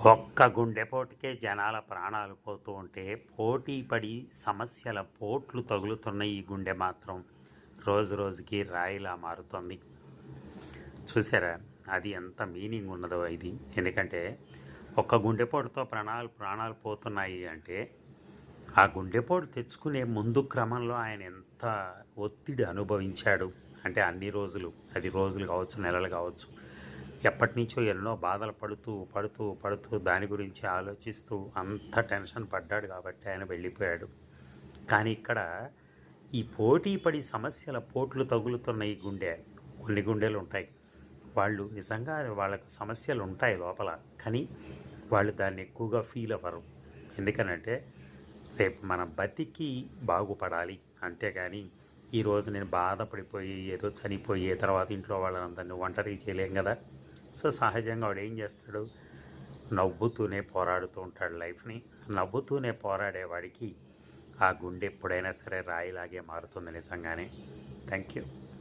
ఒక్క గుండెపోటుకే జనాల ప్రాణాలు పోతూ ఉంటే, పోటీ పడి సమస్యల పోట్లు తగులుతున్న ఈ గుండె మాత్రం రోజు రోజుకి రాయిలా మారుతుంది. చూసారా? అది ఎంత మీనింగ్ ఉన్నదో ఇది. ఎందుకంటే ఒక్క గుండెపోటుతో ప్రాణాలు ప్రాణాలు పోతున్నాయి అంటే, ఆ గుండెపోటు తెచ్చుకునే ముందు క్రమంలో ఆయన ఎంత ఒత్తిడి అనుభవించాడు అంటే, అన్ని రోజులు, అది రోజులు కావచ్చు, నెలలు కావచ్చు, ఎప్పటి నుంచో ఎన్నో బాధలు పడుతూ పడుతూ పడుతూ దాని గురించి ఆలోచిస్తూ అంత టెన్షన్ పడ్డాడు కాబట్టి ఆయన వెళ్ళిపోయాడు. కానీ ఇక్కడ ఈ పోటీ పడి సమస్యల పోట్లు తగులుతున్న ఈ గుండె, కొన్ని గుండెలు ఉంటాయి, వాళ్ళు నిజంగా వాళ్ళకు సమస్యలు ఉంటాయి లోపల, కానీ వాళ్ళు దాన్ని ఎక్కువగా ఫీల్ అవ్వరు. ఎందుకనంటే రేపు మన బతికి బాగుపడాలి, అంతేగాని ఈరోజు నేను బాధపడిపోయి ఏదో చనిపోయే తర్వాత ఇంట్లో వాళ్ళందరినీ ఒంటరి చేయలేం కదా. సో సహజంగా వాడు ఏం చేస్తాడు, నవ్వుతూనే పోరాడుతూ ఉంటాడు లైఫ్ని. నవ్వుతూనే పోరాడేవాడికి ఆ గుండె ఎప్పుడైనా సరే రాయిలాగే మారుతుంది నిజంగానే. Thank you.